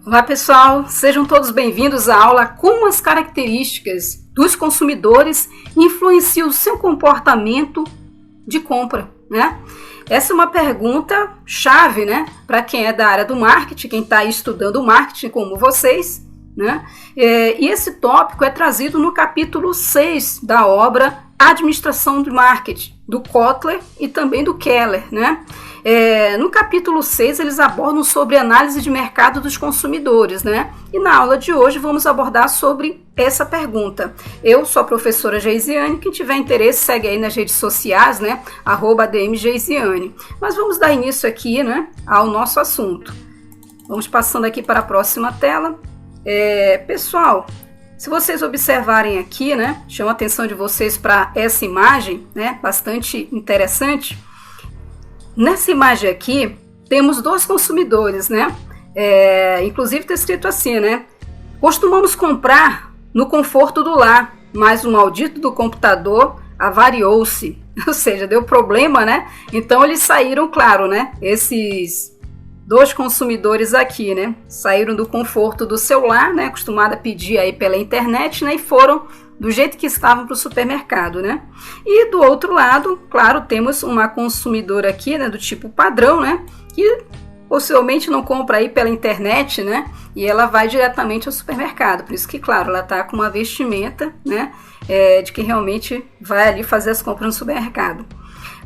Olá pessoal, sejam todos bem-vindos à aula Como as características dos consumidores influenciam o seu comportamento de compra, né? Essa é uma pergunta chave, né? Para quem é da área do marketing, quem está estudando marketing como vocês, né? E esse tópico é trazido no capítulo 6 da obra Administração do Marketing, do Kotler e também do Keller, né? No capítulo 6 eles abordam sobre análise de mercado dos consumidores, né? E na aula de hoje vamos abordar sobre essa pergunta. Eu sou a professora Geisiane, quem tiver interesse segue aí nas redes sociais, né? @ADMGeisiane. Mas vamos dar início aqui, né, ao nosso assunto. Vamos passando aqui para a próxima tela. Pessoal, se vocês observarem aqui, né, chamo a atenção de vocês para essa imagem, né, bastante interessante. Nessa imagem aqui, temos dois consumidores, né? Inclusive está escrito assim, né? Costumamos comprar no conforto do lar, mas o maldito do computador avariou-se. Ou seja, deu problema, né? Então eles saíram, claro, né? Esses dois consumidores aqui, né? Saíram do conforto do celular, né? Acostumado a pedir aí pela internet, né? E foram do jeito que estavam para o supermercado, né? E do outro lado, claro, temos uma consumidora aqui, né, do tipo padrão, né, que possivelmente não compra aí pela internet, né, e ela vai diretamente ao supermercado. Por isso que, claro, ela tá com uma vestimenta, né, de que realmente vai ali fazer as compras no supermercado.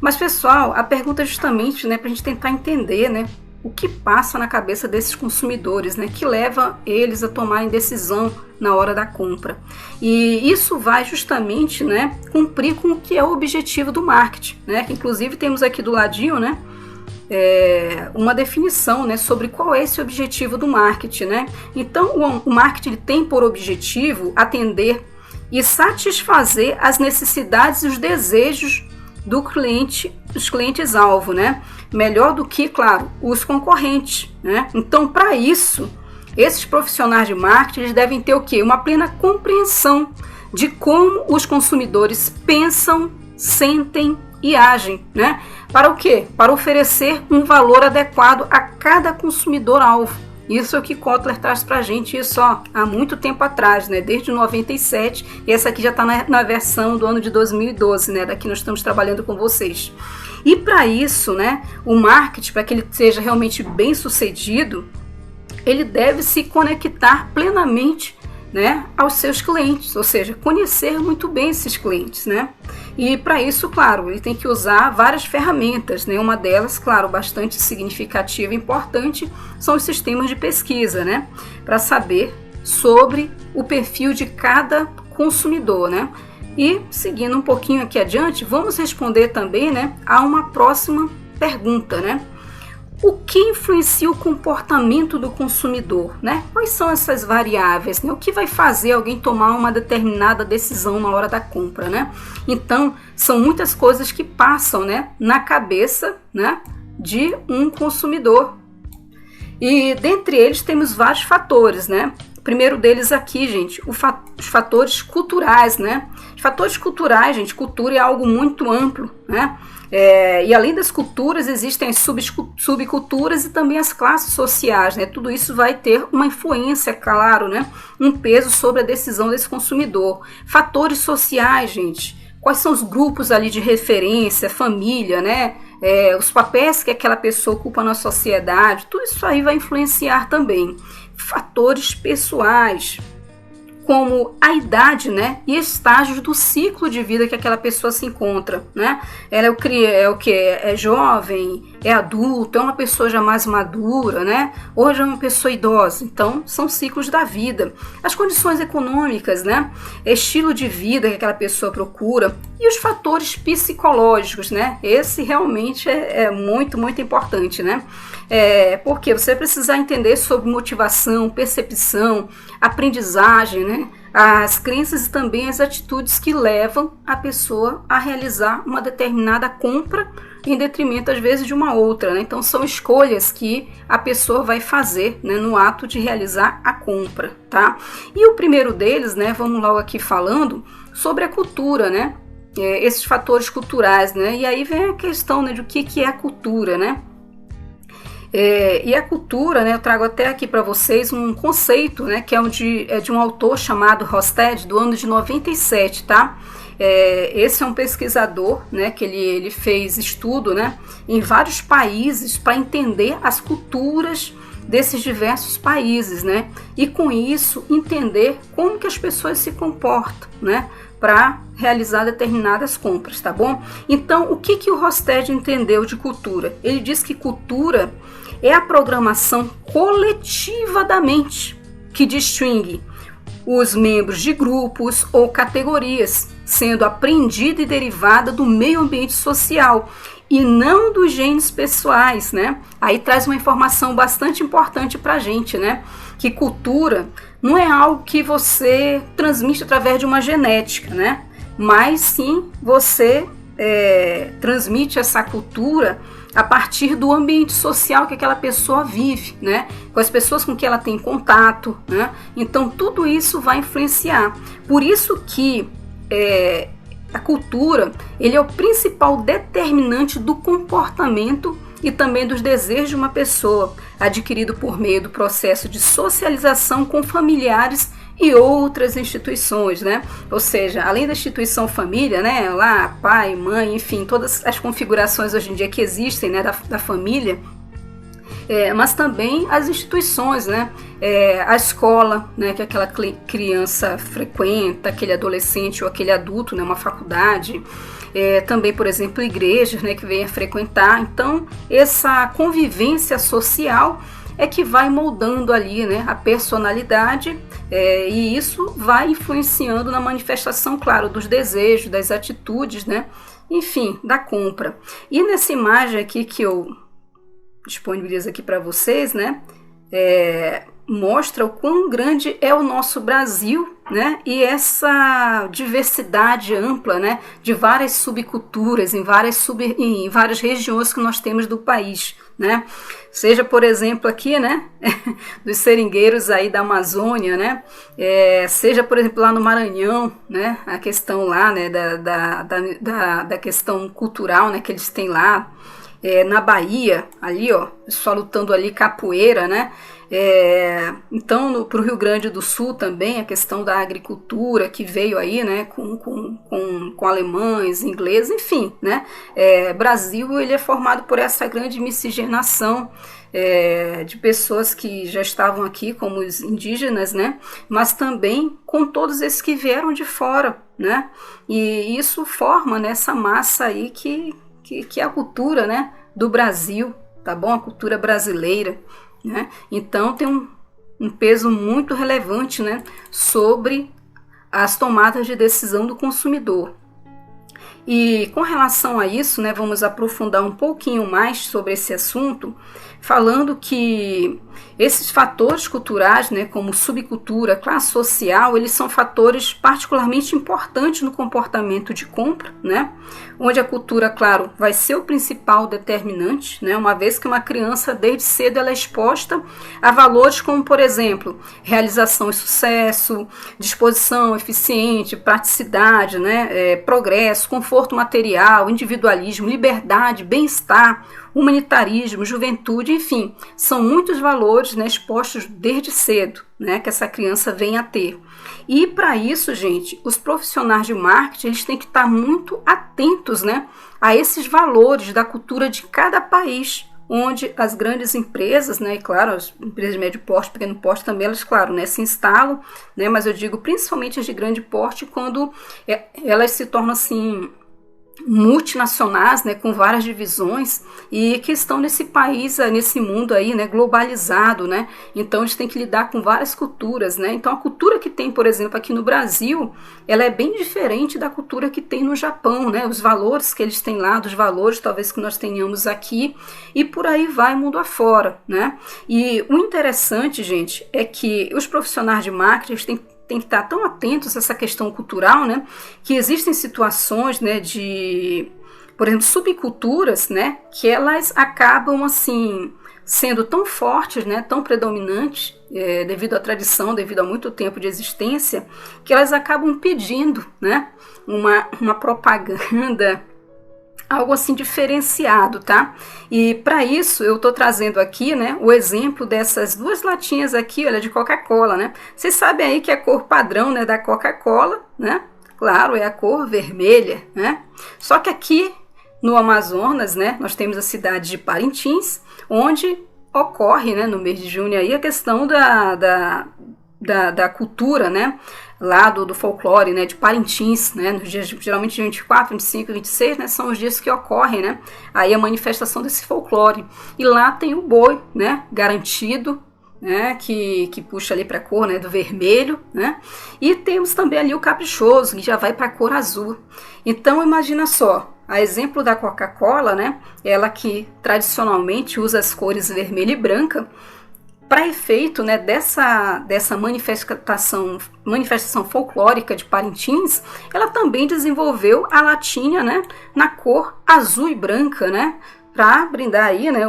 Mas, pessoal, a pergunta é justamente, né, para a gente tentar entender, né, o que passa na cabeça desses consumidores, né, que leva eles a tomarem decisão na hora da compra. E isso vai justamente, né, cumprir com o que é o objetivo do marketing, né, que inclusive temos aqui do ladinho, né, uma definição, né, sobre qual é esse objetivo do marketing, né. Então o marketing ele tem por objetivo atender e satisfazer as necessidades e os desejos do cliente, dos clientes-alvo, né? Melhor do que, claro, os concorrentes, né? Então, para isso, esses profissionais de marketing eles devem ter o quê? Uma plena compreensão de como os consumidores pensam, sentem e agem, né? Para o quê? Para oferecer um valor adequado a cada consumidor-alvo. Isso é o que Kotler traz para a gente, isso há muito tempo atrás, né? Desde 97, e essa aqui já está na versão do ano de 2012, né? Daqui nós estamos trabalhando com vocês. E para isso, né, o marketing, para que ele seja realmente bem sucedido, ele deve se conectar plenamente, né, aos seus clientes, ou seja, conhecer muito bem esses clientes, né? E para isso, claro, ele tem que usar várias ferramentas, né? Uma delas, claro, bastante significativa e importante, são os sistemas de pesquisa, né? Para saber sobre o perfil de cada consumidor, né? E seguindo um pouquinho aqui adiante, vamos responder também, né, a uma próxima pergunta, né? O que influencia o comportamento do consumidor, né? Quais são essas variáveis, né? O que vai fazer alguém tomar uma determinada decisão na hora da compra, né? Então, são muitas coisas que passam, né, na cabeça, né, de um consumidor. E dentre eles temos vários fatores, né? O primeiro deles aqui, gente, os fatores culturais, né? Os fatores culturais, gente, cultura é algo muito amplo, né? E além das culturas, existem as subculturas e também as classes sociais, né? Tudo isso vai ter uma influência, claro, né? Um peso sobre a decisão desse consumidor. Fatores sociais, gente, quais são os grupos ali de referência, família, né? Os papéis que aquela pessoa ocupa na sociedade, tudo isso aí vai influenciar também. Fatores pessoais, como a idade, né, e estágios do ciclo de vida que aquela pessoa se encontra, né? Ela é o que? É jovem, é adulto, é uma pessoa já mais madura, né? Ou já é uma pessoa idosa. Então, são ciclos da vida. As condições econômicas, né? Estilo de vida que aquela pessoa procura e os fatores psicológicos, né? Esse realmente é muito, muito importante, né? Porque você vai precisar entender sobre motivação, percepção, aprendizagem, né? As crenças e também as atitudes que levam a pessoa a realizar uma determinada compra em detrimento, às vezes, de uma outra, né? Então, são escolhas que a pessoa vai fazer, né, no ato de realizar a compra, tá? E o primeiro deles, né, vamos logo aqui falando sobre a cultura, né? Esses fatores culturais, né? E aí vem a questão, né, de o que é a cultura, né? E a cultura, né, eu trago até aqui para vocês um conceito, né, que é de um autor chamado Rosted, do ano de 97, tá? Esse é um pesquisador, né, que ele fez estudo, né, em vários países para entender as culturas desses diversos países, né, e com isso entender como que as pessoas se comportam, né, para realizar determinadas compras, tá bom? Então, o que o Rosted entendeu de cultura? Ele diz que cultura é a programação coletiva da mente que distingue os membros de grupos ou categorias, sendo apreendida e derivada do meio ambiente social e não dos genes pessoais, né? Aí traz uma informação bastante importante para a gente, né? Que cultura não é algo que você transmite através de uma genética, né? Mas sim você transmite essa cultura a partir do ambiente social que aquela pessoa vive, né? Com as pessoas com que ela tem contato, né? Então tudo isso vai influenciar. Por isso que a cultura, ele é o principal determinante do comportamento e também dos desejos de uma pessoa, adquirido por meio do processo de socialização com familiares e outras instituições, né? Ou seja, além da instituição família, né? Lá, pai, mãe, enfim, todas as configurações hoje em dia que existem, né? Da família, mas também as instituições, né? A escola, né? Que aquela criança frequenta, aquele adolescente ou aquele adulto, né? Uma faculdade. Também, por exemplo, igrejas, né? Que vem a frequentar. Então, essa convivência social é que vai moldando ali, né, a personalidade, e isso vai influenciando na manifestação, claro, dos desejos, das atitudes, né, enfim, da compra. E nessa imagem aqui que eu disponibilizo aqui para vocês, né, mostra o quão grande é o nosso Brasil, né, e essa diversidade ampla, né, de várias subculturas em várias regiões que nós temos do país, né, seja, por exemplo, aqui, né, dos seringueiros aí da Amazônia, né, seja, por exemplo, lá no Maranhão, né, a questão lá, né, da questão cultural, né, que eles têm lá, na Bahia, ali, ó, só lutando ali capoeira, né, então para o Rio Grande do Sul também a questão da agricultura que veio aí, né, com alemães, ingleses, enfim, né, Brasil, ele é formado por essa grande miscigenação de pessoas que já estavam aqui como os indígenas, né, mas também com todos esses que vieram de fora, né, e isso forma, né, essa massa aí que é a cultura, né, do Brasil, tá bom? A cultura brasileira, né? Então tem um peso muito relevante, né, sobre as tomadas de decisão do consumidor. E com relação a isso, né, vamos aprofundar um pouquinho mais sobre esse assunto, falando que esses fatores culturais, né, como subcultura, classe social, eles são fatores particularmente importantes no comportamento de compra, né, onde a cultura, claro, vai ser o principal determinante, né, uma vez que uma criança desde cedo ela é exposta a valores como, por exemplo, realização e sucesso, disposição eficiente, praticidade, né, progresso, conforto material, individualismo, liberdade, bem-estar, humanitarismo, juventude, enfim, são muitos valores, né, expostos desde cedo, né, que essa criança vem a ter. E para isso, gente, os profissionais de marketing, eles têm que estar muito atentos, né, a esses valores da cultura de cada país, onde as grandes empresas, né, e claro, as empresas de médio porte, pequeno porte também, elas, claro, né, se instalam, né, mas eu digo principalmente as de grande porte, quando elas se tornam, assim, multinacionais, né, com várias divisões e que estão nesse país, nesse mundo aí, né, globalizado, né, então eles têm que lidar com várias culturas, né, então a cultura que tem, por exemplo, aqui no Brasil, ela é bem diferente da cultura que tem no Japão, né, os valores que eles têm lá, dos valores talvez que nós tenhamos aqui e por aí vai mundo afora, né, e o interessante, gente, é que os profissionais de marketing tem que estar tão atentos a essa questão cultural, né, que existem situações, né, de, por exemplo, subculturas, né, que elas acabam, assim, sendo tão fortes, né, tão predominantes, devido à tradição, devido a muito tempo de existência, que elas acabam pedindo, né, uma propaganda algo assim diferenciado, tá? E para isso eu tô trazendo aqui, né, o exemplo dessas duas latinhas aqui, olha, de Coca-Cola, né? Vocês sabem aí que a cor padrão, né, da Coca-Cola, né? Claro, é a cor vermelha, né? Só que aqui no Amazonas, né, nós temos a cidade de Parintins, onde ocorre, né, no mês de junho aí a questão da cultura, né, lá do folclore, né, de Parintins, né, nos dias, geralmente 24, 25, 26, né, são os dias que ocorrem, né, aí a manifestação desse folclore. E lá tem o boi, né, garantido, né, que puxa ali para a cor, né, do vermelho, né, e temos também ali o caprichoso, que já vai para a cor azul. Então imagina só, a exemplo da Coca-Cola, né, ela que tradicionalmente usa as cores vermelha e branca, para efeito, né, dessa manifestação folclórica de Parintins, ela também desenvolveu a latinha, né, na cor azul e branca, né, para brindar aí, né,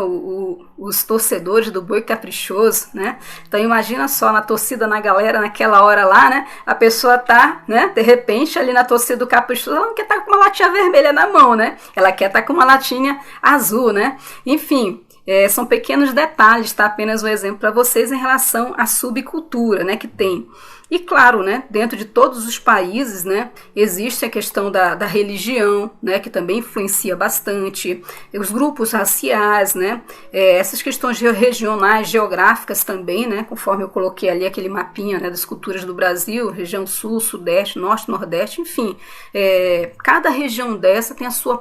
os torcedores do boi caprichoso, né? Então imagina só, na torcida, na galera, naquela hora lá, né, a pessoa tá, né, de repente ali na torcida do caprichoso, ela não quer estar com uma latinha vermelha na mão, né? Ela quer estar com uma latinha azul, né? Enfim, são pequenos detalhes, tá? Apenas um exemplo para vocês em relação à subcultura, né, que tem. E claro, né, dentro de todos os países, né, existe a questão da religião, né, que também influencia bastante, os grupos raciais, né, essas questões regionais, geográficas também, né, conforme eu coloquei ali aquele mapinha, né, das culturas do Brasil, região sul, sudeste, norte, nordeste, enfim, cada região dessa tem a sua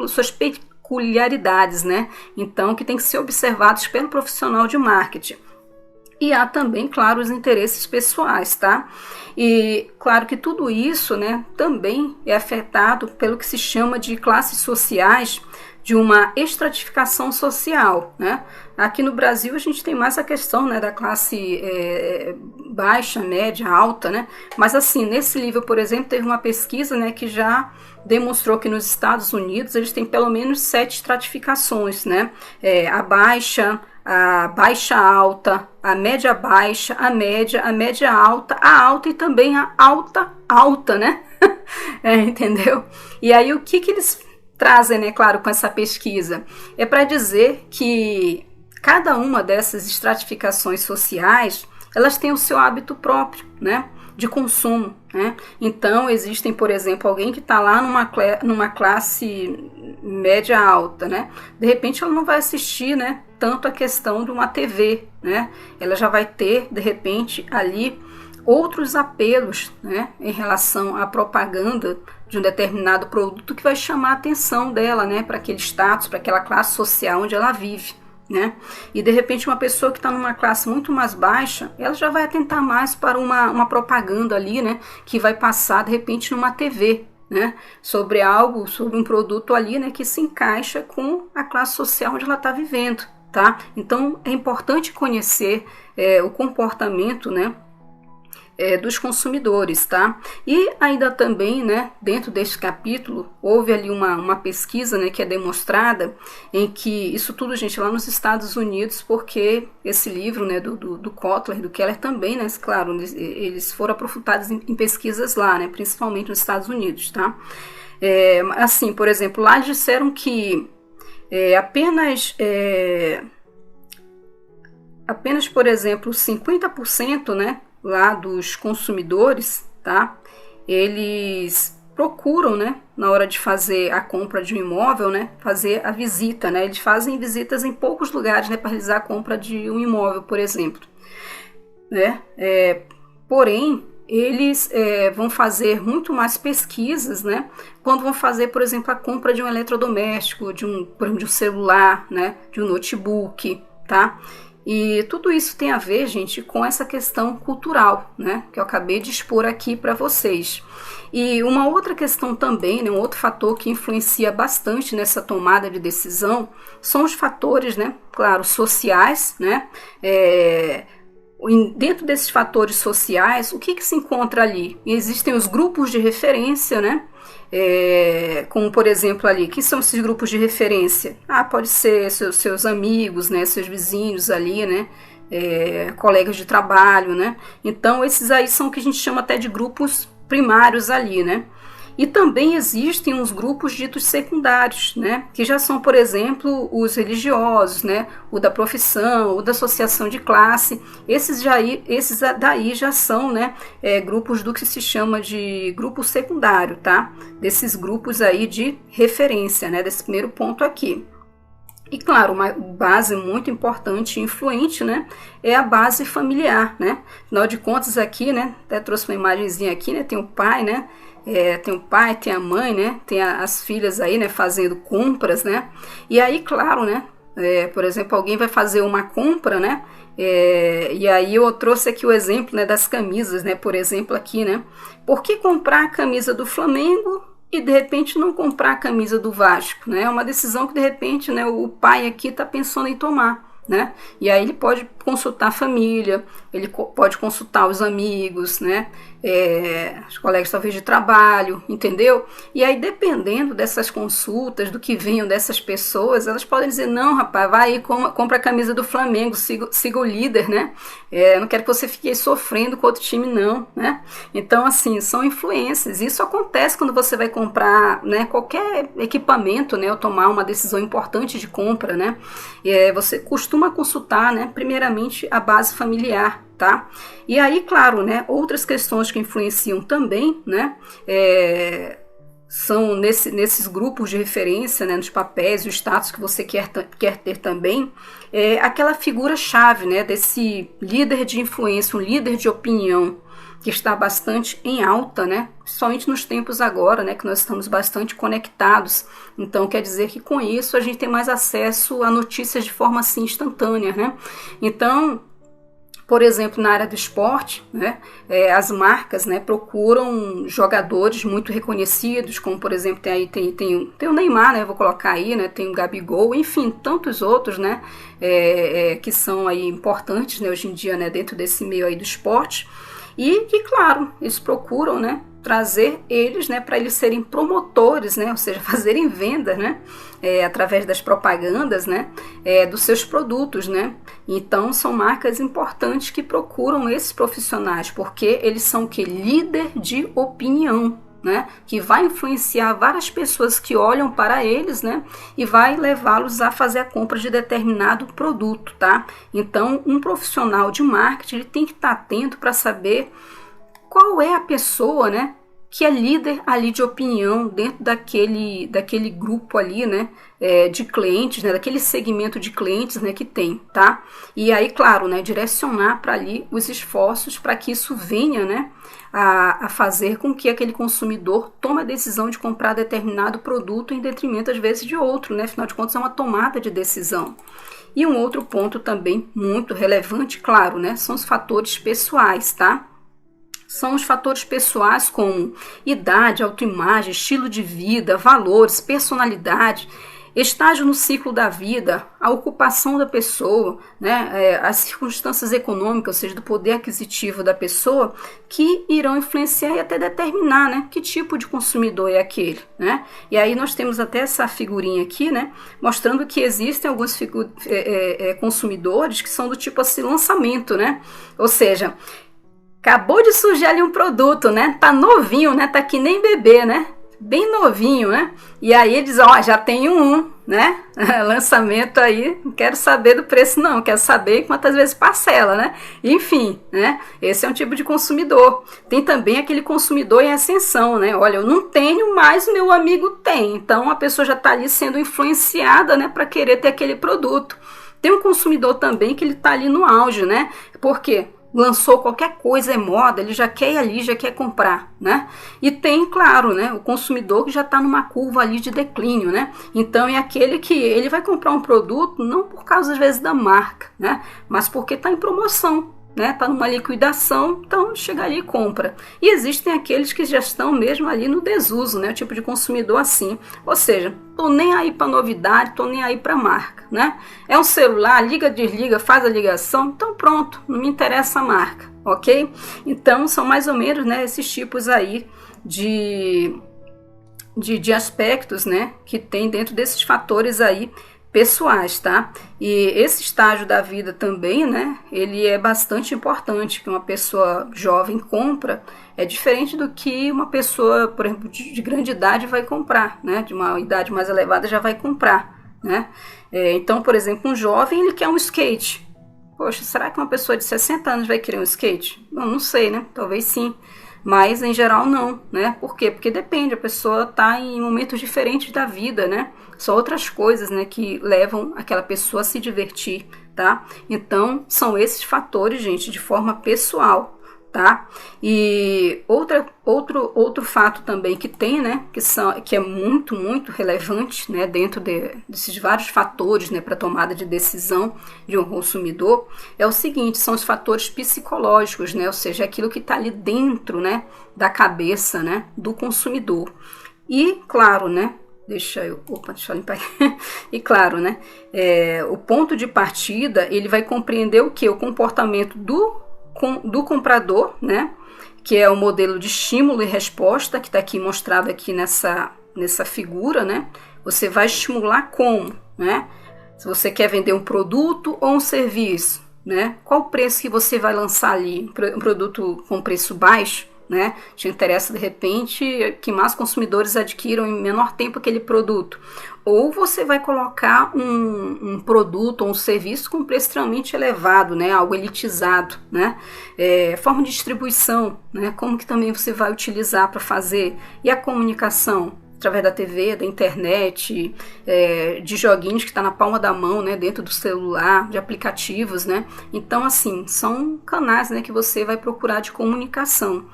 suas peculiaridades, né, então que tem que ser observados pelo profissional de marketing. E há também, claro, os interesses pessoais, tá? E claro que tudo isso, né, também é afetado pelo que se chama de classes sociais, de uma estratificação social, né? Aqui no Brasil a gente tem mais a questão, né, da classe baixa, média, alta, né? Mas assim, nesse livro, por exemplo, teve uma pesquisa, né, que já demonstrou que nos Estados Unidos eles têm pelo menos 7 estratificações, né? A baixa alta, a média baixa, a média alta, a alta e também a alta, né? Entendeu? E aí o que eles trazem, né, claro, com essa pesquisa? É para dizer que cada uma dessas estratificações sociais, elas têm o seu hábito próprio, né, de consumo, né? Então existem, por exemplo, alguém que está lá numa classe média alta, né? De repente ela não vai assistir, né, tanto a questão de uma TV, né? Ela já vai ter, de repente, ali outros apelos, né, em relação à propaganda de um determinado produto que vai chamar a atenção dela, né, para aquele status, para aquela classe social onde ela vive, né? E de repente uma pessoa que está numa classe muito mais baixa, ela já vai atentar mais para uma propaganda ali, né, que vai passar de repente numa TV, né, sobre algo, sobre um produto ali, né, que se encaixa com a classe social onde ela está vivendo, tá? Então é importante conhecer o comportamento, né, dos consumidores, tá? E ainda também, né, dentro deste capítulo, houve ali uma pesquisa, né, que é demonstrada em que, isso tudo, gente, lá nos Estados Unidos, porque esse livro, né, do Kotler, do Keller também, né, claro, eles foram aprofundados em pesquisas lá, né, principalmente nos Estados Unidos, tá? Assim, por exemplo, lá eles disseram que apenas, por exemplo, 50%, né, lá dos consumidores, tá? Eles procuram, né, na hora de fazer a compra de um imóvel, né, fazer a visita, né? Eles fazem visitas em poucos lugares, né, para realizar a compra de um imóvel, por exemplo, né? Porém, eles vão fazer muito mais pesquisas, né, quando vão fazer, por exemplo, a compra de um eletrodoméstico, por exemplo, de um celular, né, de um notebook, tá? E tudo isso tem a ver, gente, com essa questão cultural, né, que eu acabei de expor aqui para vocês. E uma outra questão também, né, um outro fator que influencia bastante nessa tomada de decisão são os fatores, né, claro, sociais, né. Dentro desses fatores sociais, o que se encontra ali? Existem os grupos de referência, né? Como por exemplo ali, que são esses grupos de referência? Pode ser seus amigos, né? Seus vizinhos ali, né? Colegas de trabalho, né? Então esses aí são o que a gente chama até de grupos primários ali, né? E também existem uns grupos ditos secundários, né, que já são, por exemplo, os religiosos, né, o da profissão, o da associação de classe. Esses daí já são, né, grupos do que se chama de grupo secundário, tá? Desses grupos aí de referência, né, desse primeiro ponto aqui. E claro, uma base muito importante e influente, né, é a base familiar, né? Afinal de contas aqui, né, até trouxe uma imagenzinha aqui, né, tem o pai, né, tem o pai, tem a mãe, né, tem as filhas aí, né, fazendo compras, né? E aí, claro, né, por exemplo, alguém vai fazer uma compra, né, e aí eu trouxe aqui o exemplo, né, das camisas, né, por exemplo aqui, né, por que comprar a camisa do Flamengo e de repente não comprar a camisa do Vasco, né? É uma decisão que de repente, né, o pai aqui está pensando em tomar, né? E aí ele pode consultar a família, ele pode consultar os amigos, né? Os colegas talvez de trabalho, entendeu? E aí dependendo dessas consultas, do que venham dessas pessoas, elas podem dizer, não rapaz, vai aí, compra a camisa do Flamengo, siga o líder, né? Não quero que você fique aí sofrendo com outro time não, né? Então assim, são influências, isso acontece quando você vai comprar, né, qualquer equipamento, né, ou tomar uma decisão importante de compra, né? Você costuma consultar, né, primeiramente a base familiar, tá? E aí, claro, né, outras questões que influenciam também, né, são nesses grupos de referência, né, nos papéis, o status que você quer ter também, aquela figura-chave, né, desse líder de influência, um líder de opinião, que está bastante em alta, né? Principalmente nos tempos agora, né? Que nós estamos bastante conectados. Então, quer dizer que com isso a gente tem mais acesso a notícias de forma assim instantânea, né? Então, por exemplo, na área do esporte, né, as marcas, né, procuram jogadores muito reconhecidos, como por exemplo tem o Neymar, né, vou colocar aí, né, tem o Gabigol, enfim, tantos outros, né, que são aí importantes, né, hoje em dia, né, dentro desse meio aí do esporte. E que, claro, eles procuram, né, trazer eles, né, para eles serem promotores, né, ou seja, fazerem venda, né, através das propagandas, né, dos seus produtos, né. Então são marcas importantes que procuram esses profissionais, porque eles são o que? Líder de opinião, né, que vai influenciar várias pessoas que olham para eles, né, e vai levá-los a fazer a compra de determinado produto, tá? Então, um profissional de marketing ele tem que estar atento para saber qual é a pessoa, né, que é líder ali de opinião dentro daquele grupo ali, né, de clientes, né, daquele segmento de clientes, né, que tem, tá? E aí, claro, né, direcionar para ali os esforços para que isso venha, né, a fazer com que aquele consumidor tome a decisão de comprar determinado produto em detrimento, às vezes, de outro, né? Afinal de contas, é uma tomada de decisão. E um outro ponto também muito relevante, claro, né, são os fatores pessoais, tá? São os fatores pessoais como idade, autoimagem, estilo de vida, valores, personalidade, estágio no ciclo da vida, a ocupação da pessoa, né, as circunstâncias econômicas, ou seja, do poder aquisitivo da pessoa, que irão influenciar e até determinar, né, que tipo de consumidor é aquele, né? E aí nós temos até essa figurinha aqui, né, mostrando que existem alguns consumidores que são do tipo assim, lançamento, né? Ou seja, acabou de surgir ali um produto, né? Tá novinho, né? Tá que nem bebê, né? Bem novinho, né? E aí eles, ó, já tem né? Lançamento aí, não quero saber do preço não, quero saber quantas vezes parcela, né? Enfim, né? Esse é um tipo de consumidor. Tem também aquele consumidor em ascensão, né? Olha, eu não tenho, mas meu amigo tem. Então a pessoa já tá ali sendo influenciada, né? Para querer ter aquele produto. Tem um consumidor também que ele tá ali no auge, né? Por quê? Lançou qualquer coisa, é moda, ele já quer ir ali, já quer comprar, né? E tem, claro, né, o consumidor que já está numa curva ali de declínio, né? Então é aquele que ele vai comprar um produto não por causa, às vezes, da marca, né? Mas porque está em promoção, né? Tá numa liquidação, então chega ali e compra. E existem aqueles que já estão mesmo ali no desuso, né? O tipo de consumidor assim. Ou seja, tô nem aí para novidade, tô nem aí para marca, né? É um celular, liga, desliga, faz a ligação, então pronto, não me interessa a marca, ok? Então são mais ou menos, né, esses tipos aí de aspectos, né, que tem dentro desses fatores aí pessoais, tá? E esse estágio da vida também, né, ele é bastante importante, que uma pessoa jovem compra, é diferente do que uma pessoa, por exemplo, de grande idade vai comprar, né, de uma idade mais elevada já vai comprar, né? Então, por exemplo, um jovem, ele quer um skate. Poxa, será que uma pessoa de 60 anos vai querer um skate? Não sei, né? Talvez sim. Mas, em geral, não, né? Por quê? Porque depende, a pessoa está em momentos diferentes da vida, né? São outras coisas, né, que levam aquela pessoa a se divertir, tá? Então, são esses fatores, gente, de forma pessoal, tá? E outro fato também que tem, né, que é muito, muito relevante, né, dentro desses vários fatores, né, para tomada de decisão de um consumidor, é o seguinte, são os fatores psicológicos, né, ou seja, aquilo que está ali dentro, né, da cabeça, né, do consumidor. E, claro, né, deixa eu limpar aqui. E claro, né, o ponto de partida, ele vai compreender o que? O comportamento do comprador, né, que é o modelo de estímulo e resposta, que está aqui mostrado aqui nessa figura, né? Você vai estimular como, né? Se você quer vender um produto ou um serviço, né? Qual o preço que você vai lançar ali? Um produto com preço baixo, né? Te interessa de repente que mais consumidores adquiram em menor tempo aquele produto. Ou você vai colocar um produto ou um serviço com preço extremamente elevado, né? Algo elitizado, né? Forma de distribuição, né? Como que também você vai utilizar para fazer? E a comunicação? Através da TV, da internet, de joguinhos que está na palma da mão, né? Dentro do celular, de aplicativos, né? Então, assim, são canais, né, que você vai procurar de comunicação.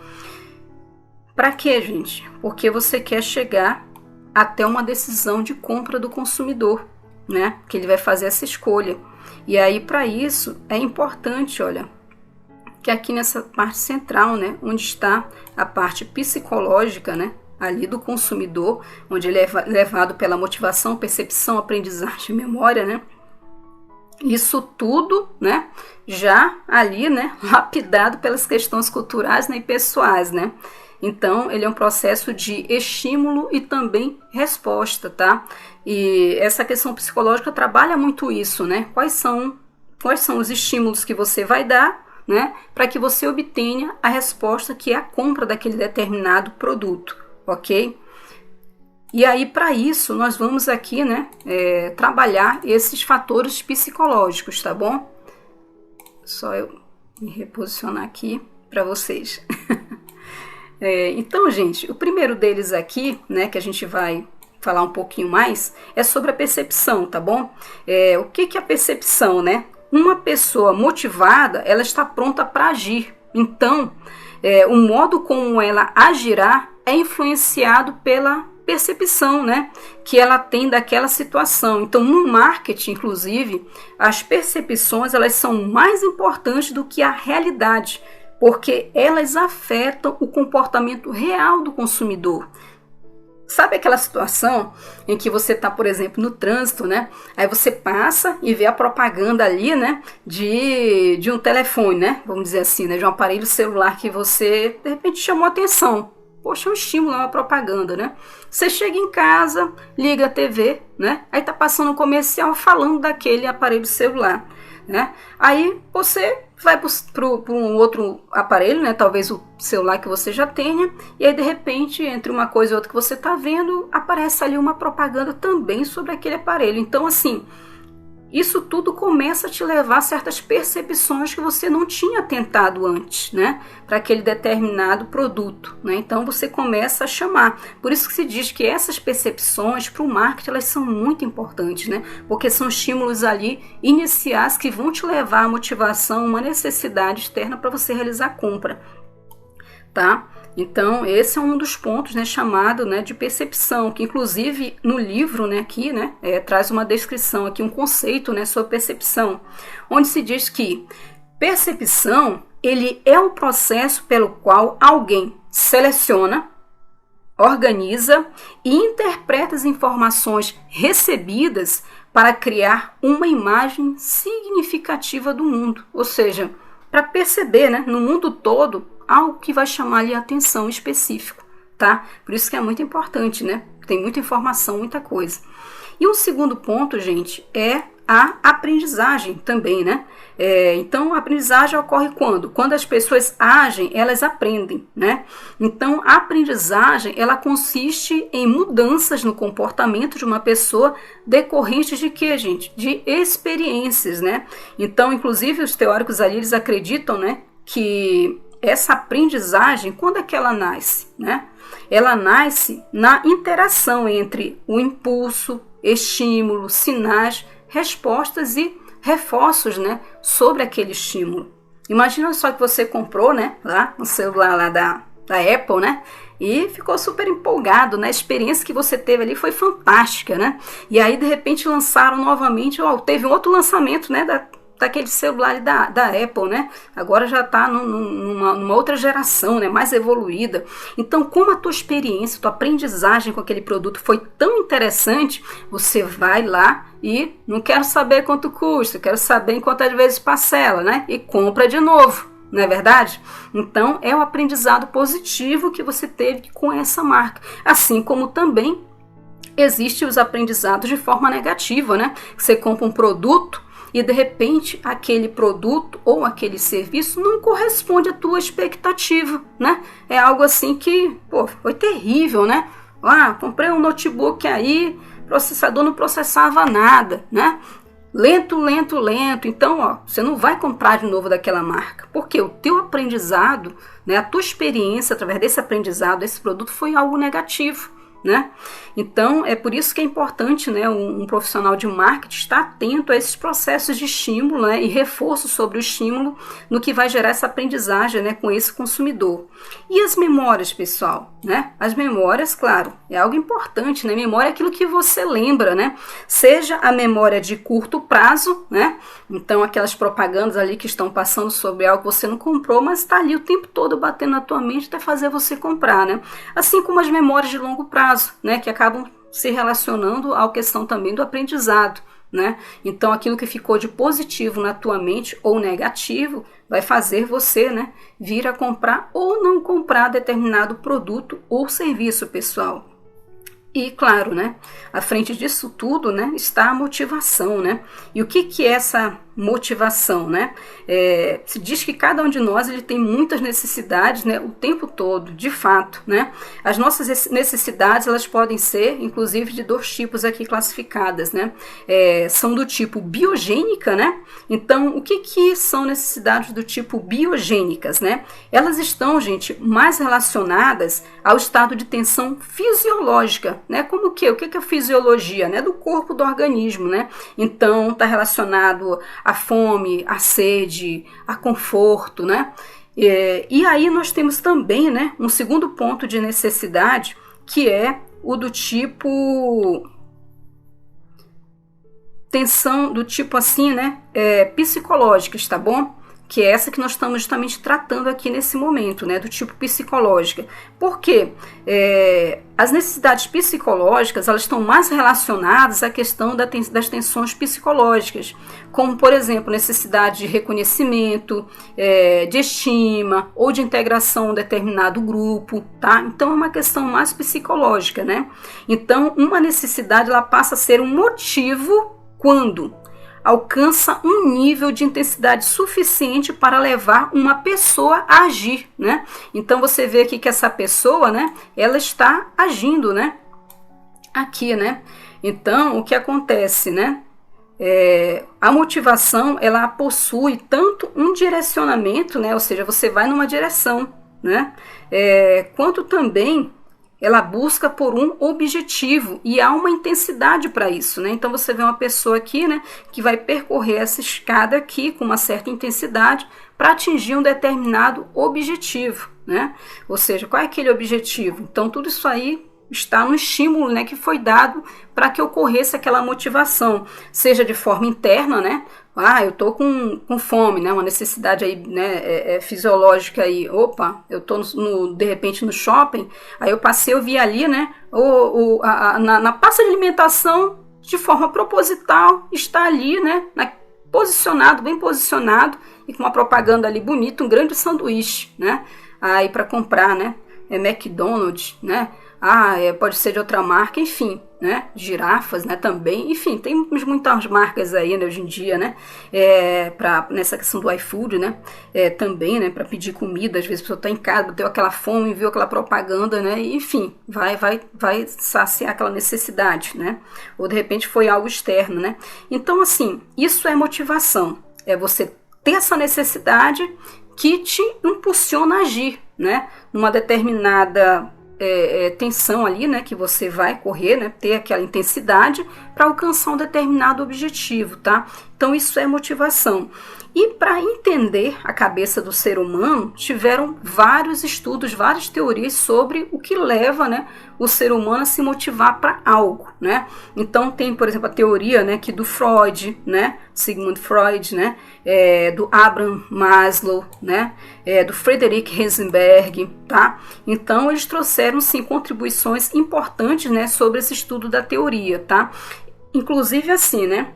Para quê, gente? Porque você quer chegar até uma decisão de compra do consumidor, né? Que ele vai fazer essa escolha. E aí, para isso, é importante, olha, que aqui nessa parte central, né, onde está a parte psicológica, né, ali do consumidor, onde ele é levado pela motivação, percepção, aprendizagem, memória, né? Isso tudo, né, já ali, né, lapidado pelas questões culturais, né, e pessoais, né? Então, ele é um processo de estímulo e também resposta, tá? E essa questão psicológica trabalha muito isso, né? Quais são os estímulos que você vai dar, né, para que você obtenha a resposta que é a compra daquele determinado produto, ok? E aí, para isso, nós vamos aqui, né, trabalhar esses fatores psicológicos, tá bom? Só eu me reposicionar aqui para vocês. Então, gente, o primeiro deles aqui, né, que a gente vai falar um pouquinho mais, é sobre a percepção, tá bom? O que é a percepção, né? Uma pessoa motivada, ela está pronta para agir. Então, o modo como ela agirá é influenciado pela percepção, né, que ela tem daquela situação. Então, no marketing, inclusive, as percepções, elas são mais importantes do que a realidade, porque elas afetam o comportamento real do consumidor. Sabe aquela situação em que você está, por exemplo, no trânsito, né? Aí você passa e vê a propaganda ali, né? De um telefone, né? Vamos dizer assim, né? De um aparelho celular que você, de repente, chamou a atenção. Poxa, é um estímulo, é uma propaganda, né? Você chega em casa, liga a TV, né? Aí tá passando um comercial falando daquele aparelho celular, né? Aí você vai para um outro aparelho, né? Talvez o celular que você já tenha, e aí de repente, entre uma coisa e outra que você está vendo, aparece ali uma propaganda também sobre aquele aparelho. Então, assim, isso tudo começa a te levar a certas percepções que você não tinha tentado antes, né? Para aquele determinado produto, né? Então você começa a chamar. Por isso que se diz que essas percepções para o marketing, elas são muito importantes, né? Porque são estímulos ali iniciais que vão te levar à motivação, uma necessidade externa para você realizar a compra, tá? Então, esse é um dos pontos, né, chamado, né, de percepção, que inclusive no livro, né, aqui, né, traz uma descrição aqui, um conceito, né, sobre percepção, onde se diz que percepção, ele é o processo pelo qual alguém seleciona, organiza e interpreta as informações recebidas para criar uma imagem significativa do mundo, ou seja, para perceber, né, no mundo todo, algo que vai chamar ali a atenção específico, tá? Por isso que é muito importante, né? Tem muita informação, muita coisa. E um segundo ponto, gente, é a aprendizagem também, né? Então, a aprendizagem ocorre quando? Quando as pessoas agem, elas aprendem, né? Então, a aprendizagem, ela consiste em mudanças no comportamento de uma pessoa decorrentes de quê, gente? De experiências, né? Então, inclusive, os teóricos ali, eles acreditam, né, que essa aprendizagem, quando é que ela nasce, né? Ela nasce na interação entre o impulso, estímulo, sinais, respostas e reforços, né, sobre aquele estímulo. Imagina só que você comprou, né, lá no celular lá da Apple, né, e ficou super empolgado, né, a experiência que você teve ali foi fantástica, né, e aí de repente lançaram novamente, teve um outro lançamento, né, daquele celular ali da Apple, né? Agora já está numa outra geração, né? Mais evoluída. Então, como a tua experiência, tua aprendizagem com aquele produto foi tão interessante, você vai lá e não quero saber quanto custa, quero saber em quantas vezes parcela, né? E compra de novo. Não é verdade? Então, é o aprendizado positivo que você teve com essa marca. Assim como também existem os aprendizados de forma negativa, né? Você compra um produto e de repente aquele produto ou aquele serviço não corresponde à tua expectativa, né? É algo assim que, foi terrível, né? Comprei um notebook aí, processador não processava nada, né? Lento. Então, você não vai comprar de novo daquela marca, porque o teu aprendizado, né, a tua experiência através desse aprendizado, esse produto foi algo negativo, né? Então, é por isso que é importante, né, um profissional de marketing estar atento a esses processos de estímulo, né, e reforço sobre o estímulo no que vai gerar essa aprendizagem, né, com esse consumidor. E as memórias, pessoal, né? As memórias, claro, é algo importante, né? Memória é aquilo que você lembra, né? Seja a memória de curto prazo, né? Então, aquelas propagandas ali que estão passando sobre algo que você não comprou, mas está ali o tempo todo batendo na tua mente até fazer você comprar, né? Assim como as memórias de longo prazo, né? Que acabam se relacionando à questão também do aprendizado, né? Então, aquilo que ficou de positivo na tua mente ou negativo vai fazer você, né, vir a comprar ou não comprar determinado produto ou serviço, pessoal. E, claro, né, à frente disso tudo, né, está a motivação, né? E o que é essa motivação, né? Se diz que cada um de nós ele tem muitas necessidades, né, o tempo todo, de fato, né? As nossas necessidades, elas podem ser, inclusive, de dois tipos aqui classificadas, né? São do tipo biogênica, né? Então, o que são necessidades do tipo biogênicas, né? Elas estão, gente, mais relacionadas ao estado de tensão fisiológica, né? Como o quê? O que é a fisiologia, né? Do corpo, do organismo, né? Então, está relacionado à fome, à sede, a conforto, né? E aí nós temos também, né, um segundo ponto de necessidade, que é o do tipo tensão, do tipo assim, né, psicológicas, tá bom? Que é essa que nós estamos justamente tratando aqui nesse momento, né, do tipo psicológica. Por quê? As necessidades psicológicas, elas estão mais relacionadas à questão das tensões psicológicas, como, por exemplo, necessidade de reconhecimento, de estima ou de integração em um determinado grupo, tá? Então, é uma questão mais psicológica, né? Então, uma necessidade, ela passa a ser um motivo quando alcança um nível de intensidade suficiente para levar uma pessoa a agir, né? Então você vê aqui que essa pessoa, né, ela está agindo, né? Aqui, né? Então, o que acontece, né? A motivação, ela possui tanto um direcionamento, né? Ou seja, você vai numa direção, né? Quanto também ela busca por um objetivo e há uma intensidade para isso, né? Então você vê uma pessoa aqui, né, que vai percorrer essa escada aqui com uma certa intensidade para atingir um determinado objetivo, né? Ou seja, qual é aquele objetivo? Então tudo isso aí está no estímulo, né, que foi dado para que ocorresse aquela motivação, seja de forma interna, né? Eu tô com fome, né? Uma necessidade aí, né, fisiológica aí. Opa, eu tô de repente no shopping, aí eu vi ali, né, na pasta de alimentação, de forma proposital, está ali, né, bem posicionado e com uma propaganda ali bonita, um grande sanduíche, né? Aí para comprar, né? McDonald's, né? pode ser de outra marca, enfim, né? Girafas, né? Também, enfim, tem muitas marcas aí, né, hoje em dia, né? Nessa questão do iFood, né? Também, né? Para pedir comida, às vezes a pessoa está em casa, bateu aquela fome, viu aquela propaganda, né? E, enfim, vai saciar aquela necessidade, né? Ou de repente foi algo externo, né? Então, assim, isso é motivação. É você ter essa necessidade que te impulsiona a agir, né? Numa determinada tensão ali, né, que você vai correr, né, ter aquela intensidade para alcançar um determinado objetivo, tá? Então isso é motivação. E para entender a cabeça do ser humano, tiveram vários estudos, várias teorias sobre o que leva, né, o ser humano a se motivar para algo, né? Então tem, por exemplo, a teoria, né, que do Freud, né, Sigmund Freud, né, do Abraham Maslow, né, do Frederick Heisenberg, tá? Então eles trouxeram sim contribuições importantes, né, sobre esse estudo da teoria, tá? Inclusive assim, né,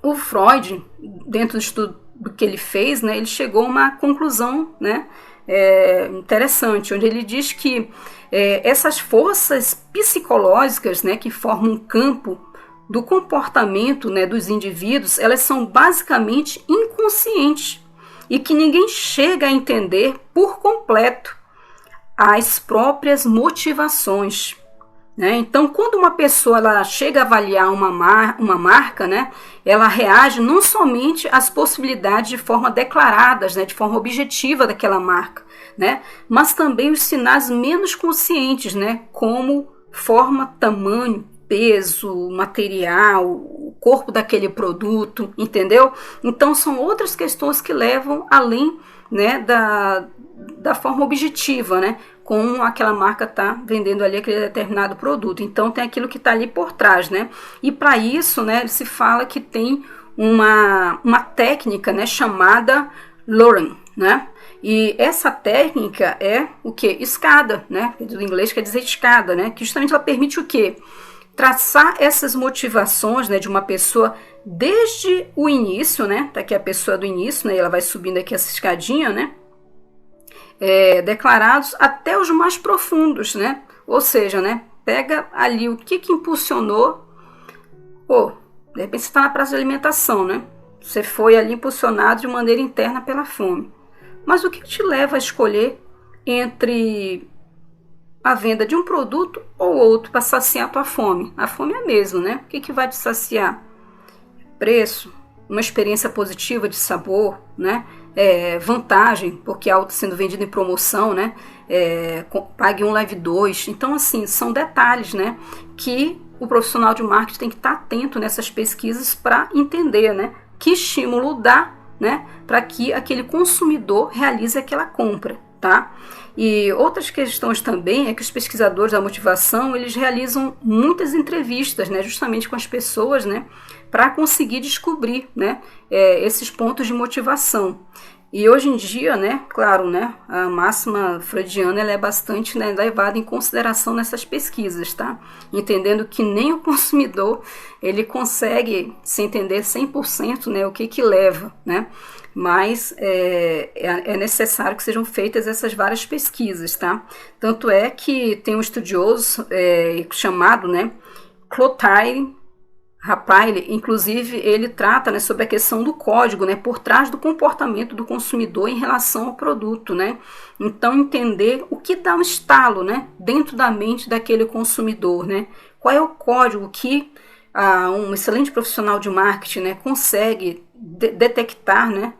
o Freud, dentro do estudo que ele fez, né, ele chegou a uma conclusão, né, interessante, onde ele diz que essas forças psicológicas, né, que formam um campo do comportamento, né, dos indivíduos, elas são basicamente inconscientes e que ninguém chega a entender por completo as próprias motivações. Né? Então, quando uma pessoa ela chega a avaliar uma marca, né, ela reage não somente às possibilidades de forma declaradas, né, de forma objetiva daquela marca, né, mas também os sinais menos conscientes, né, como forma, tamanho, peso, material, o corpo daquele produto, entendeu? Então, são outras questões que levam além, né, da forma objetiva, né, como aquela marca está vendendo ali aquele determinado produto. Então tem aquilo que está ali por trás, né? E para isso, né, se fala que tem uma técnica, né, chamada Loren, né? E essa técnica é o que? Escada, né? Do inglês quer dizer escada, né? Que justamente ela permite o quê? Traçar essas motivações, né, de uma pessoa desde o início, né? Tá aqui a pessoa do início, né? E ela vai subindo aqui essa escadinha, né? Declarados até os mais profundos, né? Ou seja, né? Pega ali o que impulsionou. De repente você está na praça de alimentação, né? Você foi ali impulsionado de maneira interna pela fome. Mas o que te leva a escolher entre a venda de um produto ou outro para saciar a tua fome? A fome é a mesma, né? O que vai te saciar? Preço, uma experiência positiva de sabor, né? Vantagem, porque algo está sendo vendido em promoção, né? Pague um, leve dois. Então, assim, são detalhes, né, que o profissional de marketing tem que estar atento nessas pesquisas para entender, né, que estímulo dá, né, para que aquele consumidor realize aquela compra, tá? E outras questões também é que os pesquisadores da motivação, eles realizam muitas entrevistas, né, justamente com as pessoas, né, para conseguir descobrir, né, esses pontos de motivação. E hoje em dia, né, claro, né, a máxima freudiana ela é bastante, né, levada em consideração nessas pesquisas, tá? Entendendo que nem o consumidor ele consegue se entender 100%, né, o que leva, né? Mas é necessário que sejam feitas essas várias pesquisas, tá? Tanto é que tem um estudioso chamado, né, Clotaire Rapaille, inclusive, ele trata, né, sobre a questão do código, né, por trás do comportamento do consumidor em relação ao produto, né? Então, entender o que dá um estalo, né, dentro da mente daquele consumidor, né? Qual é o código que um excelente profissional de marketing, né, consegue detectar, né,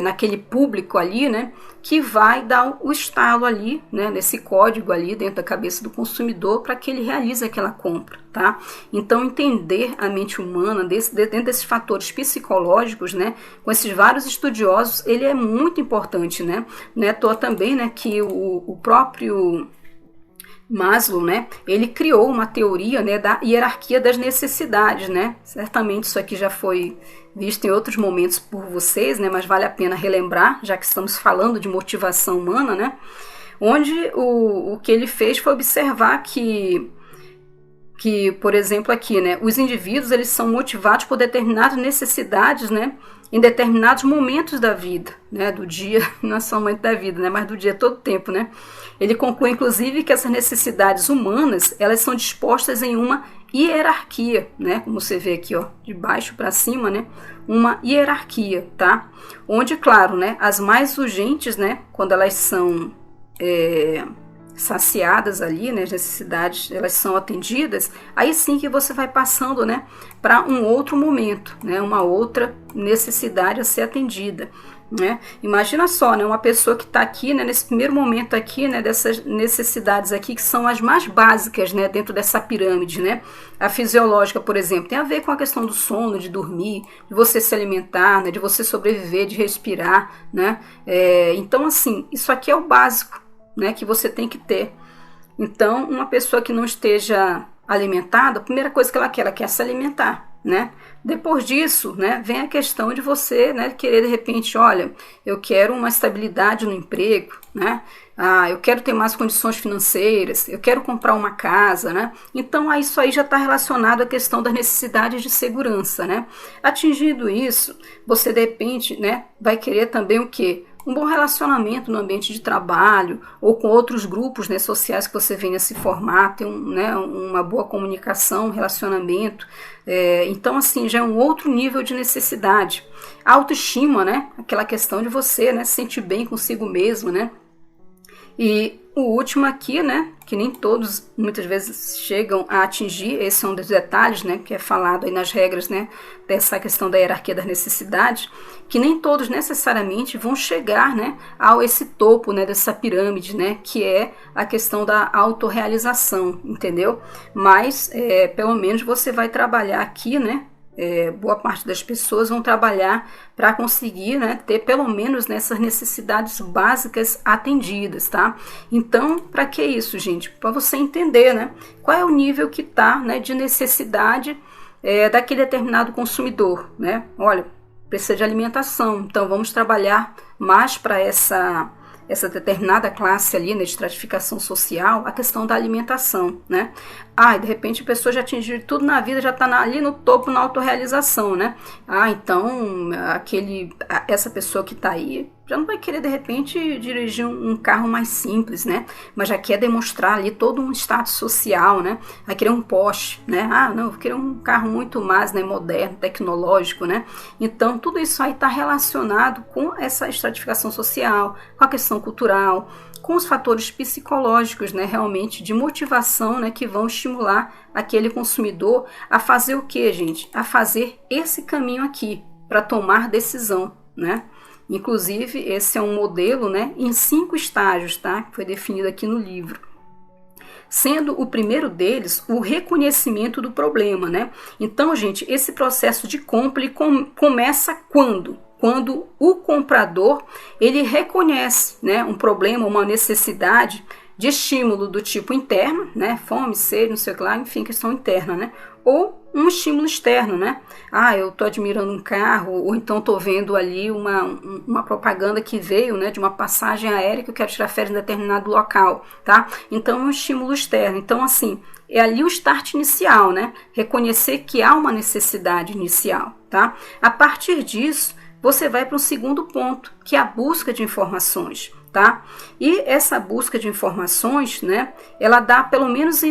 naquele público ali, né, que vai dar o estalo ali, né, nesse código ali dentro da cabeça do consumidor para que ele realize aquela compra, tá? Então, entender a mente humana dentro desses fatores psicológicos, né, com esses vários estudiosos, ele é muito importante, né? Não é à toa também, né, que o próprio Maslow, né, ele criou uma teoria, né, da hierarquia das necessidades, né? Certamente isso aqui já foi visto em outros momentos por vocês, né, mas vale a pena relembrar, já que estamos falando de motivação humana, né? Onde o que ele fez foi observar que, por exemplo, aqui, né, os indivíduos eles são motivados por determinadas necessidades, né, em determinados momentos da vida, né, do dia, não é só o momento da vida, né, mas do dia todo o tempo, né. Ele conclui, inclusive, que essas necessidades humanas, elas são dispostas em uma hierarquia, né, como você vê aqui, ó, de baixo para cima, né, uma hierarquia, tá, onde, claro, né, as mais urgentes, né, quando elas são saciadas ali, né, as necessidades, elas são atendidas, aí sim que você vai passando, né, para um outro momento, né, uma outra necessidade a ser atendida, né. Imagina só, né, uma pessoa que está aqui, né, nesse primeiro momento aqui, né, dessas necessidades aqui que são as mais básicas, né, dentro dessa pirâmide, né, a fisiológica, por exemplo, tem a ver com a questão do sono, de dormir, de você se alimentar, né, de você sobreviver, de respirar, né, então assim, isso aqui é o básico, né, que você tem que ter. Então, uma pessoa que não esteja alimentada, a primeira coisa que ela quer se alimentar, né? Depois disso, né, vem a questão de você, né, querer de repente, olha, eu quero uma estabilidade no emprego, né? Eu quero ter mais condições financeiras, eu quero comprar uma casa, né? Então, isso aí já está relacionado à questão das necessidades de segurança, né? Atingindo isso, você de repente, né, vai querer também o quê? Um bom relacionamento no ambiente de trabalho ou com outros grupos, né, sociais que você venha se formar, ter uma boa comunicação, relacionamento. Então, assim, já é um outro nível de necessidade. A autoestima, né, aquela questão de você, né, se sentir bem consigo mesmo, né. E o último aqui, né, que nem todos muitas vezes chegam a atingir, esse é um dos detalhes, né, que é falado aí nas regras, né, dessa questão da hierarquia das necessidades, que nem todos necessariamente vão chegar, né, a esse topo, né, dessa pirâmide, né, que é a questão da autorrealização, entendeu? Mas, pelo menos você vai trabalhar aqui, né, boa parte das pessoas vão trabalhar para conseguir, né, ter pelo menos nessas necessidades básicas atendidas, tá? Então, para que isso, gente? Para você entender, né, qual é o nível que está, né, de necessidade daquele determinado consumidor, né? Olha, precisa de alimentação, então vamos trabalhar mais para essa determinada classe ali, né, de estratificação social, a questão da alimentação, né? De repente a pessoa já atingiu tudo na vida, já está ali no topo, na autorrealização, né? Então essa pessoa que está aí já não vai querer de repente dirigir um carro mais simples, né? Mas já quer demonstrar ali todo um status social, né? Vai querer um Porsche, né? Não, eu vou querer um carro muito mais, né, moderno, tecnológico, né? Então tudo isso aí está relacionado com essa estratificação social, com a questão cultural, com os fatores psicológicos, né, realmente de motivação, né, que vão estimular aquele consumidor a fazer o que, gente? A fazer esse caminho aqui, para tomar decisão, né? Inclusive, esse é um modelo, né, em 5 estágios, tá? Que foi definido aqui no livro. Sendo o primeiro deles o reconhecimento do problema, né? Então, gente, esse processo de compra ele começa quando? Quando o comprador ele reconhece, né, um problema, uma necessidade de estímulo do tipo interno, né, fome, sede, não sei o que lá, enfim, questão interna, né, ou um estímulo externo, né, eu estou admirando um carro, ou então estou vendo ali uma propaganda que veio, né, de uma passagem aérea que eu quero tirar férias em determinado local, tá, então é um estímulo externo, então assim, é ali o start inicial, né, reconhecer que há uma necessidade inicial, tá, a partir disso, você vai para o segundo ponto, que é a busca de informações, tá? E essa busca de informações, né, ela dá pelo menos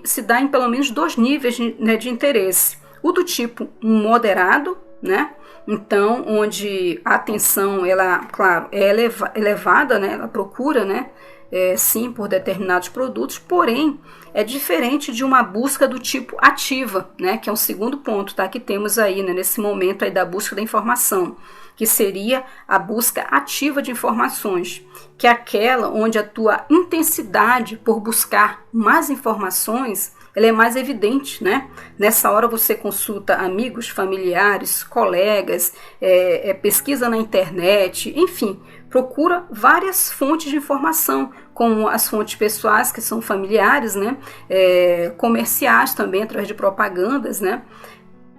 se dá em pelo menos 2 níveis de interesse. O do tipo moderado, né? Então, onde a atenção, ela, claro, é elevada, né? Ela procura, né? Sim, por determinados produtos, porém, é diferente de uma busca do tipo ativa, né, que é um segundo ponto, tá, que temos aí, né, nesse momento aí da busca da informação, que seria a busca ativa de informações, que é aquela onde a tua intensidade por buscar mais informações, ela é mais evidente, né? Nessa hora você consulta amigos, familiares, colegas, pesquisa na internet, enfim, procura várias fontes de informação, como as fontes pessoais, que são familiares, né? Comerciais também, através de propagandas, né?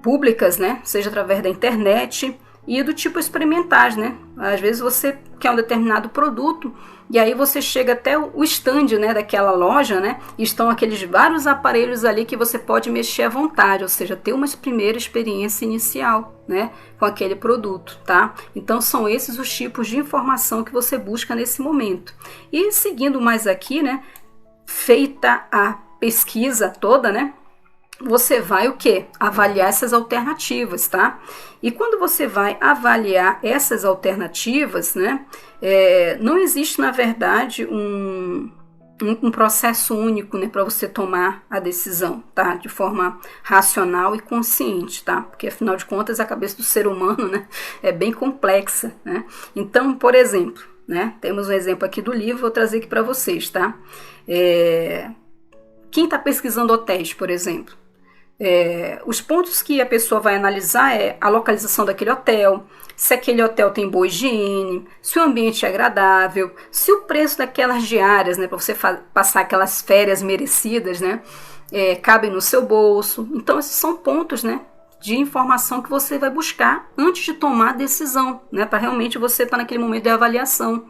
Públicas, né? Seja através da internet, e do tipo experimentais, né? Às vezes você quer um determinado produto e aí você chega até o stand, né, daquela loja, né? E estão aqueles vários aparelhos ali que você pode mexer à vontade, ou seja, ter uma primeira experiência inicial, né, com aquele produto, tá? Então são esses os tipos de informação que você busca nesse momento. E seguindo mais aqui, né, feita a pesquisa toda, né? Você vai o quê? Avaliar essas alternativas, tá? E quando você vai avaliar essas alternativas, né? Não existe, na verdade, um processo único, né, para você tomar a decisão, tá? De forma racional e consciente, tá? Porque, afinal de contas, a cabeça do ser humano, né, é bem complexa, né? Então, por exemplo, né? Temos um exemplo aqui do livro, vou trazer aqui para vocês, tá? Quem está pesquisando hotéis, por exemplo, os pontos que a pessoa vai analisar é a localização daquele hotel, se aquele hotel tem boa higiene, se o ambiente é agradável, se o preço daquelas diárias, né, para você passar aquelas férias merecidas, né, cabem no seu bolso. Então esses são pontos, né, de informação que você vai buscar antes de tomar a decisão, né, para realmente você estar naquele momento de avaliação.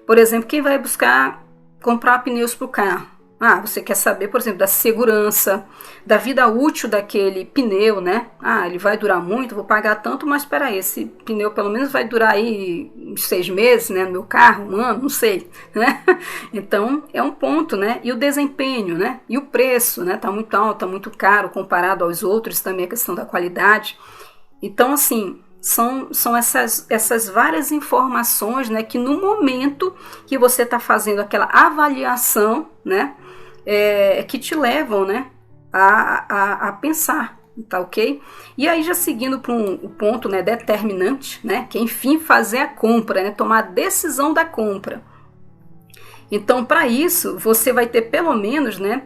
Por exemplo, quem vai buscar comprar pneus para o carro? Você quer saber, por exemplo, da segurança, da vida útil daquele pneu, né? Ele vai durar muito, vou pagar tanto, mas espera aí, esse pneu pelo menos vai durar aí uns 6 meses, né? No meu carro, um ano, não sei, né? Então, é um ponto, né? E o desempenho, né? E o preço, né? Tá muito alto, tá muito caro comparado aos outros, também a questão da qualidade. Então, assim, são essas várias informações, né, que no momento que você está fazendo aquela avaliação, né, que te levam, né, a pensar, tá ok? E aí já seguindo para o ponto, né, determinante, né, que é enfim fazer a compra, né, tomar a decisão da compra. Então, para isso, você vai ter pelo menos, né,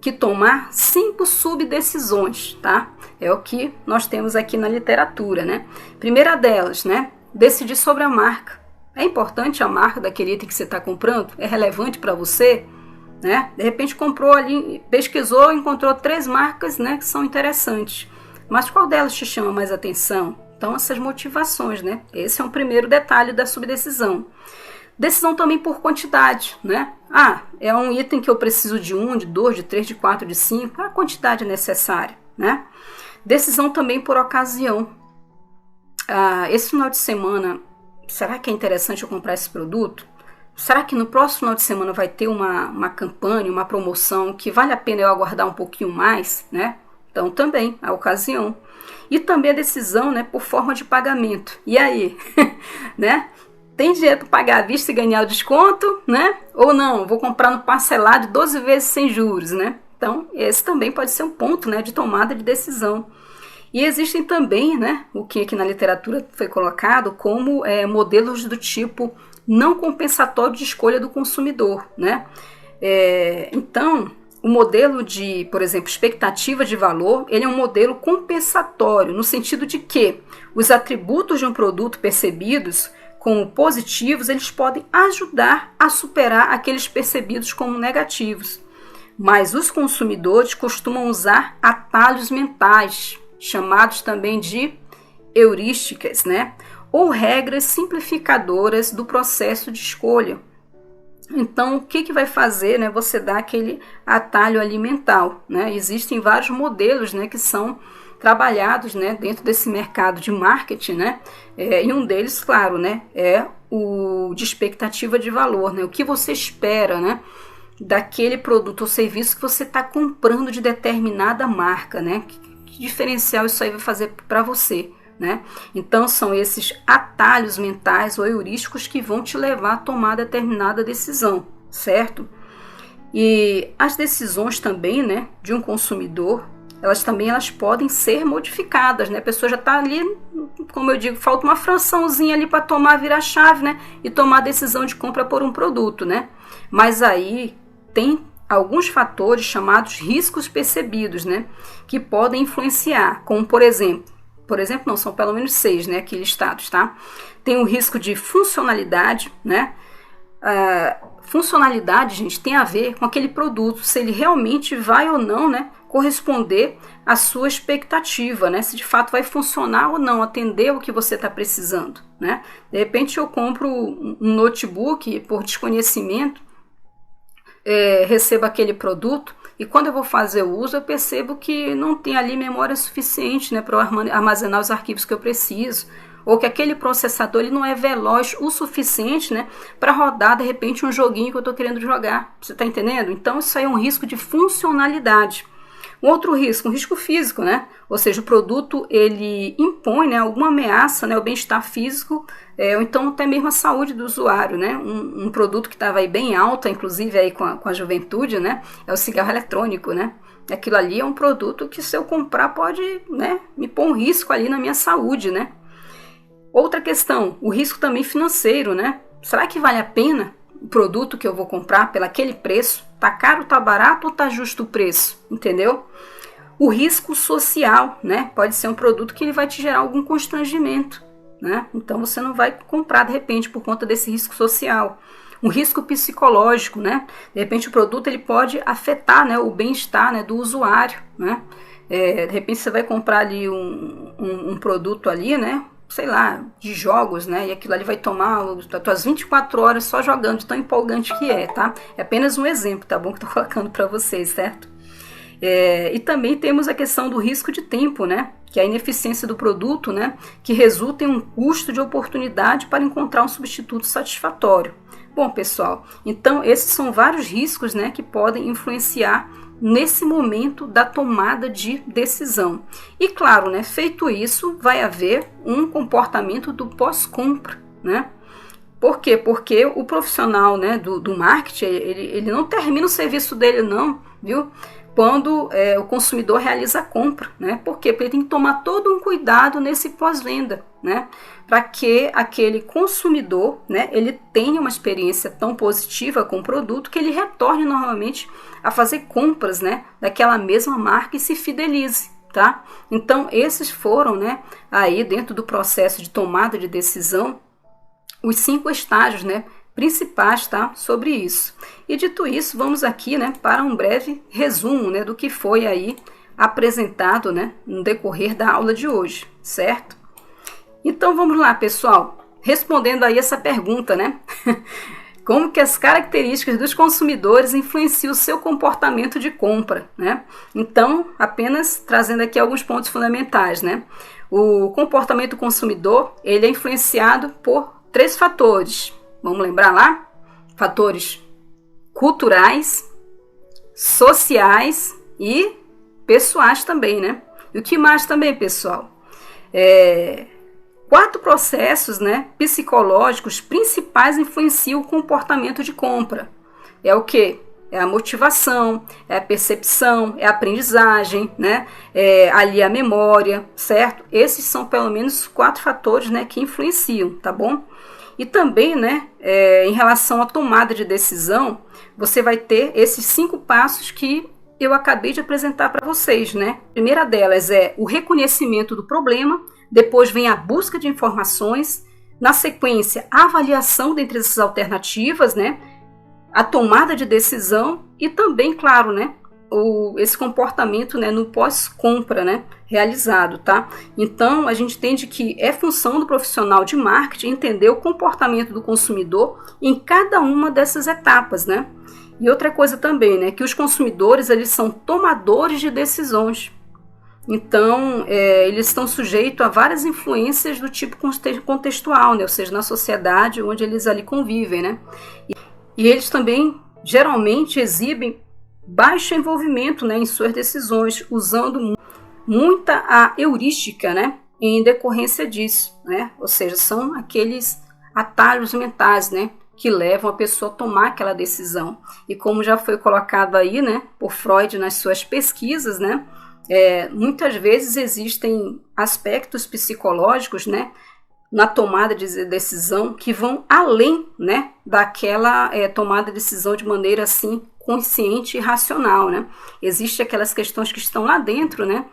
que tomar 5 subdecisões, tá? É o que nós temos aqui na literatura, né? Primeira delas, né? Decidir sobre a marca. É importante a marca daquele item que você está comprando? É relevante para você? Né? De repente comprou ali, pesquisou, encontrou 3 marcas, né, que são interessantes. Mas qual delas te chama mais atenção? Então, essas motivações, né? Esse é um primeiro detalhe da subdecisão. Decisão também por quantidade, né? É um item que eu preciso de 1, de 2, de 3, de 4, de 5, a quantidade necessária, né? Decisão também por ocasião. Esse final de semana, será que é interessante eu comprar esse produto? Será que no próximo final de semana vai ter uma campanha, uma promoção que vale a pena eu aguardar um pouquinho mais, né? Então também a ocasião. E também a decisão, né, por forma de pagamento. E aí, né? Tem dinheiro para pagar à vista e ganhar o desconto, né? Ou não, vou comprar no parcelado de 12 vezes sem juros, né? Então, esse também pode ser um ponto, né, de tomada de decisão. E existem também, né, o que aqui na literatura foi colocado como modelos do tipo não compensatório de escolha do consumidor, né? Então, o modelo de, por exemplo, expectativa de valor, ele é um modelo compensatório, no sentido de que os atributos de um produto percebidos como positivos, eles podem ajudar a superar aqueles percebidos como negativos. Mas os consumidores costumam usar atalhos mentais, chamados também de heurísticas, né? Ou regras simplificadoras do processo de escolha. Então, o que vai fazer, né, você dar aquele atalho ali mental, né? Existem vários modelos, né, que são trabalhados, né, dentro desse mercado de marketing, né? E um deles, claro, né, é o de expectativa de valor, né? O que você espera, né, daquele produto ou serviço que você está comprando de determinada marca, né? Que diferencial isso aí vai fazer para você, né? Então são esses atalhos mentais ou heurísticos que vão te levar a tomar determinada decisão, certo? E as decisões também, né, de um consumidor, elas podem ser modificadas, né? A pessoa já está ali, como eu digo, falta uma fraçãozinha ali para virar a chave, né? E tomar a decisão de compra por um produto, né? Mas aí tem alguns fatores chamados riscos percebidos, né? Que podem influenciar, como por exemplo não, são pelo menos 6, né, aqui listados, tá? Tem o risco de funcionalidade, né? Funcionalidade, gente, tem a ver com aquele produto, se ele realmente vai ou não, né, corresponder à sua expectativa, né? Se de fato vai funcionar ou não, atender o que você está precisando, né? De repente eu compro um notebook por desconhecimento, recebo aquele produto e quando eu vou fazer o uso eu percebo que não tem ali memória suficiente, né, para armazenar os arquivos que eu preciso, ou que aquele processador ele não é veloz o suficiente, né, para rodar de repente um joguinho que eu estou querendo jogar. Você está entendendo? Então isso aí é um risco de funcionalidade. Um outro risco, um risco físico, né? Ou seja, o produto ele impõe, né, alguma ameaça, né, ao bem-estar físico, ou então até mesmo a saúde do usuário, né? Um produto que estava aí bem alta, inclusive aí com a juventude, né, é o cigarro eletrônico, né? Aquilo ali é um produto que se eu comprar pode, né, me pôr um risco ali na minha saúde, né? Outra questão, o risco também financeiro, né? Será que vale a pena o produto que eu vou comprar pelo aquele preço? Tá caro, tá barato ou tá justo o preço? Entendeu? O risco social, né? Pode ser um produto que ele vai te gerar algum constrangimento, né? Então você não vai comprar de repente por conta desse risco social. Um risco psicológico, né? De repente o produto ele pode afetar, né, o bem-estar, né, do usuário, né? De repente você vai comprar ali um produto ali, né? Sei lá, de jogos, né? E aquilo ali vai tomar as tuas 24 horas só jogando, de tão empolgante que é, tá? É apenas um exemplo, tá bom? Que eu tô colocando para vocês, certo? E também temos a questão do risco de tempo, né? Que é a ineficiência do produto, né? Que resulta em um custo de oportunidade para encontrar um substituto satisfatório. Bom, pessoal, então esses são vários riscos, né? Que podem influenciar nesse momento da tomada de decisão. E claro, né, feito isso, vai haver um comportamento do pós-compra, né? Por quê? Porque o profissional, né, do marketing, ele não termina o serviço dele não, viu? Quando o consumidor realiza a compra, né? Por quê? Porque ele tem que tomar todo um cuidado nesse pós-venda, né? Para que aquele consumidor, né, ele tenha uma experiência tão positiva com o produto que ele retorne novamente a fazer compras, né, daquela mesma marca e se fidelize, tá? Então esses foram, né, aí dentro do processo de tomada de decisão, os 5 estágios, né, principais, tá, sobre isso. E dito isso, vamos aqui, né, para um breve resumo, né, do que foi aí apresentado, né, no decorrer da aula de hoje, certo? Então vamos lá, pessoal, respondendo aí essa pergunta, né? Como que as características dos consumidores influenciam o seu comportamento de compra, né? Então, apenas trazendo aqui alguns pontos fundamentais, né? O comportamento do consumidor, ele é influenciado por 3 fatores. Vamos lembrar lá? Fatores culturais, sociais e pessoais também, né? E o que mais também, pessoal? 4 processos, né, psicológicos principais influenciam o comportamento de compra. É o quê? É a motivação, é a percepção, é a aprendizagem, né? Ali a memória, certo? Esses são pelo menos 4 fatores, né, que influenciam, tá bom? E também, né, em relação à tomada de decisão, você vai ter esses 5 passos que eu acabei de apresentar para vocês, né? A primeira delas é o reconhecimento do problema, depois vem a busca de informações, na sequência a avaliação dentre essas alternativas, né? A tomada de decisão e também, claro, né, esse comportamento, né, no pós-compra, né, realizado, tá? Então, a gente entende que é função do profissional de marketing entender o comportamento do consumidor em cada uma dessas etapas, né? E outra coisa também, né, que os consumidores, eles são tomadores de decisões. Então, eles estão sujeitos a várias influências do tipo contextual, né, ou seja, na sociedade onde eles ali convivem, né? E eles também, geralmente, exibem baixo envolvimento, né, em suas decisões, usando muita a heurística, né, em decorrência disso, né? Ou seja, são aqueles atalhos mentais, né, que levam a pessoa a tomar aquela decisão. E como já foi colocado aí, né, por Freud nas suas pesquisas, né, muitas vezes existem aspectos psicológicos, né, na tomada de decisão que vão além, né, daquela tomada de decisão de maneira assim consciente e racional, né? Existem aquelas questões que estão lá dentro, né,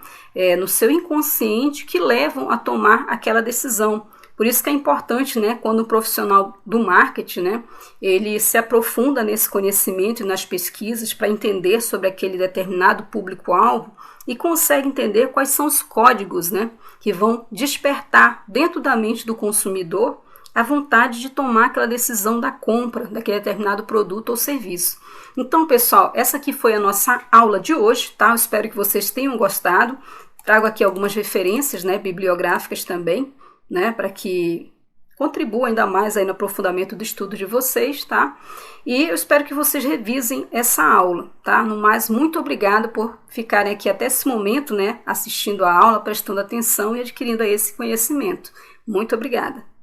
no seu inconsciente que levam a tomar aquela decisão. Por isso que é importante, né, quando o profissional do marketing, né, ele se aprofunda nesse conhecimento e nas pesquisas para entender sobre aquele determinado público-alvo e consegue entender quais são os códigos, né, que vão despertar dentro da mente do consumidor a vontade de tomar aquela decisão da compra daquele determinado produto ou serviço. Então, pessoal, essa aqui foi a nossa aula de hoje, tá? Eu espero que vocês tenham gostado. Trago aqui algumas referências, né, bibliográficas também, né, para que contribua ainda mais aí no aprofundamento do estudo de vocês, tá? E eu espero que vocês revisem essa aula, tá? No mais, muito obrigada por ficarem aqui até esse momento, né, assistindo a aula, prestando atenção e adquirindo aí esse conhecimento. Muito obrigada.